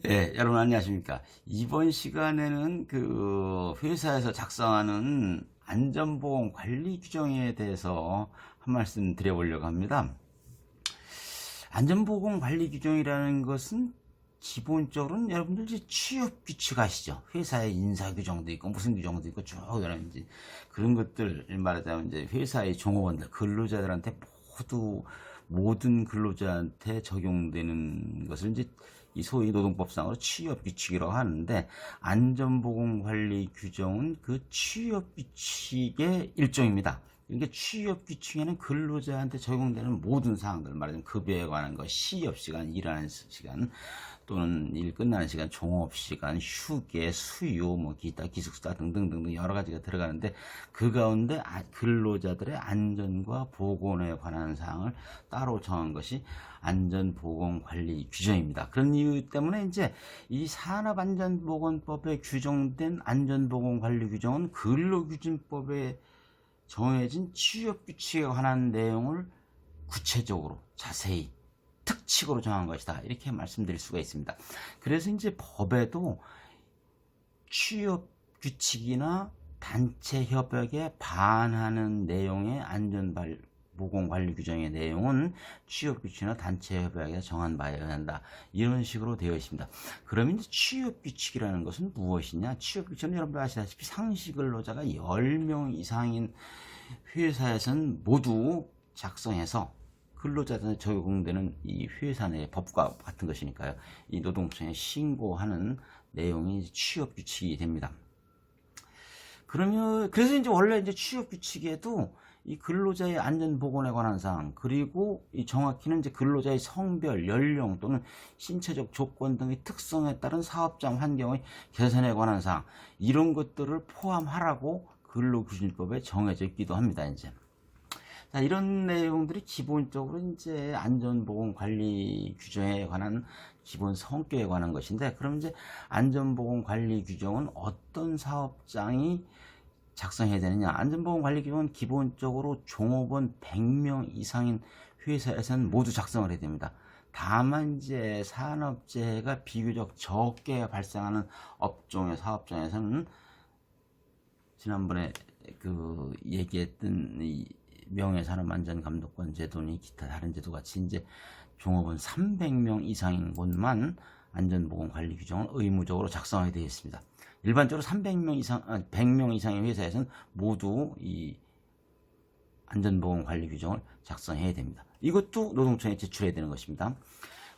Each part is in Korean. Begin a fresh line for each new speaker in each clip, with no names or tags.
예, 여러분 안녕하십니까. 이번 시간에는 회사에서 작성하는 안전보건 관리 규정에 대해서 한 말씀 드려보려고 합니다. 안전보건 관리 규정이라는 것은 기본적으로는 여러분들 이제 취업 규칙 아시죠? 회사의 인사 규정도 있고 무슨 규정도 있고 쭉 여러 이제 그런 것들 말하자면 이제 회사의 종업원들 근로자들한테 모든 근로자한테 적용되는 것을 이제 이 소위 노동법상으로 취업 규칙이라고 하는데, 안전보건관리 규정은 그 취업 규칙의 일종입니다. 이게 취업 규칙에는 근로자한테 적용되는 모든 사항들, 말하자면 급여에 관한 것, 시업 시간, 일하는 시간, 또는 일 끝나는 시간, 종업 시간, 휴게, 수유, 뭐 기타, 기숙사 등등등등 여러 가지가 들어가는데, 그 가운데 근로자들의 안전과 보건에 관한 사항을 따로 정한 것이 안전보건관리 규정입니다. 그런 이유 때문에 이제 이 산업안전보건법에 규정된 안전보건관리 규정은 근로기준법에 정해진 취업규칙에 관한 내용을 구체적으로 자세히 특칙으로 정한 것이다, 이렇게 말씀드릴 수가 있습니다. 그래서 이제 법에도 취업규칙이나 단체 협약에 반하는 내용의 안전보건관리 규정의 내용은 취업규칙이나 단체 협약에서 정한 바여야 한다, 이런 식으로 되어 있습니다. 그러면 이제 취업규칙이라는 것은 무엇이냐? 취업규칙은 여러분들 아시다시피 상시근로자가 10명 이상인 회사에서는 모두 작성해서 근로자들한테 적용되는 이 회사 내 법과 같은 것이니까요. 이 노동청에 신고하는 내용이 취업 규칙이 됩니다. 그래서 이제 원래 이제 취업 규칙에도 이 근로자의 안전 보건에 관한 사항, 그리고 이 정확히는 이제 근로자의 성별, 연령 또는 신체적 조건 등의 특성에 따른 사업장 환경의 개선에 관한 사항, 이런 것들을 포함하라고 근로기준법에 정해져 있기도 합니다. 이제 자, 이런 내용들이 기본적으로 이제 안전보건관리 규정에 관한 기본 성격에 관한 것인데, 그럼 이제 안전보건관리 규정은 어떤 사업장이 작성해야 되느냐? 안전보건관리 규정은 기본적으로 종업원 100명 이상인 회사에서는 모두 작성을 해야 됩니다. 다만 이제 산업재해가 비교적 적게 발생하는 업종의 사업장에서는 지난번에 얘기했던 이 명예산업안전감독관 제도니 기타 다른 제도 같이 이제 종업원 300명 이상인 곳만 안전보건관리 규정을 의무적으로 작성하게 되어 있습니다. 일반적으로 100명 이상의 회사에서는 모두 이 안전보건관리 규정을 작성해야 됩니다. 이것도 노동청에 제출해야 되는 것입니다.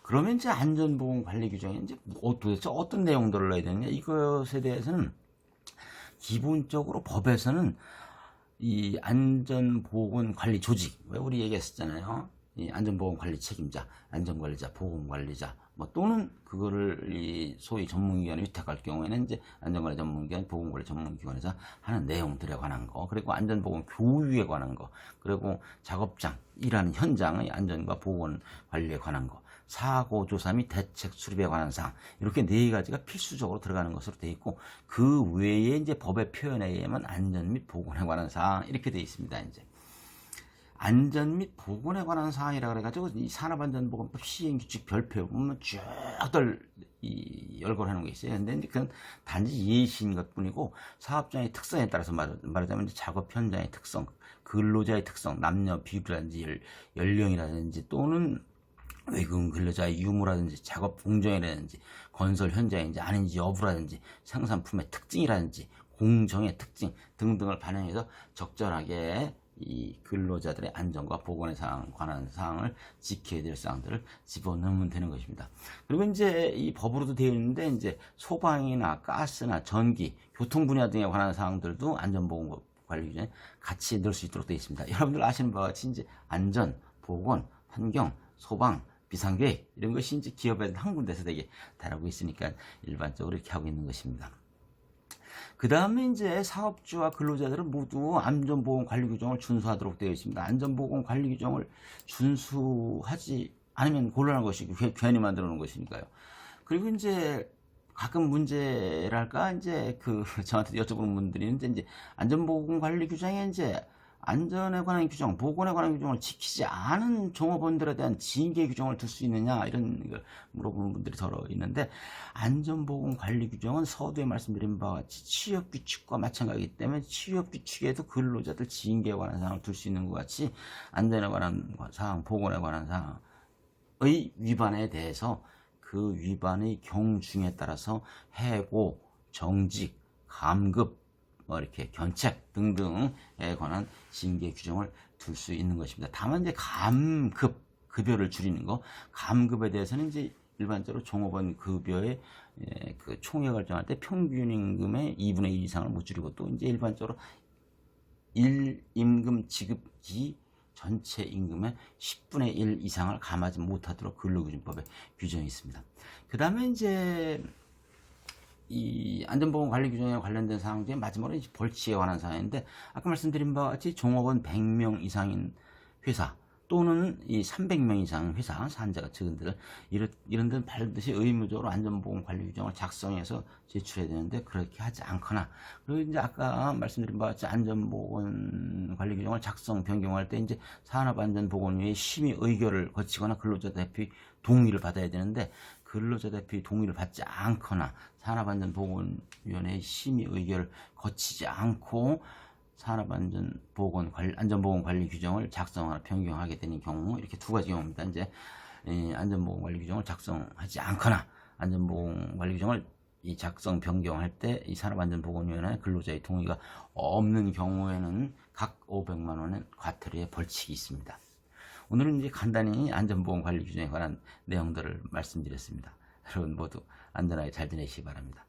그러면 이제 안전보건관리 규정에 이제 도대체 어떤 내용들을 넣어야 되느냐? 이것에 대해서는 기본적으로 법에서는 이 안전보건관리 조직, 왜 우리 얘기했었잖아요. 이 안전보건관리 책임자, 안전관리자, 보건관리자, 뭐 또는 그거를 이 소위 전문기관에 위탁할 경우에는 이제 안전관리 전문기관, 보건관리 전문기관에서 하는 내용들에 관한 거, 그리고 안전보건 교육에 관한 거, 그리고 작업장, 일하는 현장의 안전과 보건 관리에 관한 거, 사고 조사 및 대책 수립에 관한 사항, 이렇게 네 가지가 필수적으로 들어가는 것으로 되어 있고, 그 외에 이제 법의 표현에 의하면 안전 및 보건에 관한 사항, 이렇게 되어 있습니다. 이제 안전 및 보건에 관한 사항이라 그래가지고 이 산업안전보건법 시행규칙 별표 보면 쭉들 열거하는 게 있어요. 근데 이제 그건 단지 예시인 것뿐이고, 사업장의 특성에 따라서 말하자면 이제 작업 현장의 특성, 근로자의 특성, 남녀 비율이라든지 연령이라든지 또는 외국인 근로자의 유무라든지 작업 공정이라든지 건설 현장인지 아닌지 여부라든지 생산품의 특징이라든지 공정의 특징 등등을 반영해서 적절하게 이 근로자들의 안전과 보건에 관한 사항을 지켜야 될 사항들을 집어넣으면 되는 것입니다. 그리고 이제 이 법으로도 되어 있는데, 이제 소방이나 가스나 전기, 교통 분야 등에 관한 사항들도 안전보건 관리 규정에 같이 넣을 수 있도록 되어 있습니다. 여러분들 아시는 바와 같이 이제 안전, 보건, 환경, 소방, 비상계획, 이런 것이 이제 기업에 한 군데서 되게 다루고 있으니까 일반적으로 이렇게 하고 있는 것입니다. 그 다음에 이제 사업주와 근로자들은 모두 안전보건관리 규정을 준수하도록 되어 있습니다. 안전보건관리 규정을 준수하지 않으면 곤란한 것이고 괜히 만들어 놓은 것이니까요. 그리고 이제 가끔 문제랄까, 이제 저한테 여쭤보는 분들이 이제 안전보건관리 규정에 이제 안전에 관한 규정, 보건에 관한 규정을 지키지 않은 종업원들에 대한 징계 규정을 둘 수 있느냐 이런 걸 물어보는 분들이 더러 있는데, 안전보건관리 규정은 서두에 말씀드린 바와 같이 취업규칙과 마찬가지이기 때문에 취업규칙에도 근로자들 징계에 관한 사항을 둘 수 있는 것 같이 안전에 관한 사항, 보건에 관한 사항의 위반에 대해서 그 위반의 경중에 따라서 해고, 정직, 감급, 이렇게 견책 등등에 관한 징계 규정을 둘 수 있는 것입니다. 다만 이제 감급, 급여를 줄이는 거, 감급에 대해서는 이제 일반적으로 종업원 급여의 그 총액 결정할 때 평균 임금의 2분의 1 이상을 못 줄이고, 또 이제 일반적으로 1임금 지급기 전체 임금의 10분의 1 이상을 감하지 못하도록 근로기준법에 규정이 있습니다. 그 다음에 이제 이 안전보건관리 규정에 관련된 사항 중에 마지막으로 벌칙에 관한 사항인데, 아까 말씀드린 바와 같이 종업원 100명 이상인 회사 또는 이 300명 이상 회사, 산자가 적은 데들, 이런 데는 반드시 의무적으로 안전보건관리 규정을 작성해서 제출해야 되는데, 그렇게 하지 않거나, 그리고 이제 아까 말씀드린 바와 같이 안전보건관리 규정을 작성, 변경할 때 이제 산업안전보건위의 심의 의결을 거치거나 근로자 대표의 동의를 받아야 되는데, 근로자 대표의 동의를 받지 않거나 산업안전보건위원회의 심의 의결을 거치지 않고 안전보건관리 규정을 작성하거나 변경하게 되는 경우, 이렇게 두 가지 경우입니다. 이제 안전보건관리 규정을 작성하지 않거나 안전보건관리 규정을 이 작성 변경할 때 이 산업안전보건위원회 근로자의 동의가 없는 경우에는 각 500만 원의 과태료의 벌칙이 있습니다. 오늘은 이제 간단히 안전보건관리 규정에 관한 내용들을 말씀드렸습니다. 여러분 모두 안전하게 잘 지내시기 바랍니다.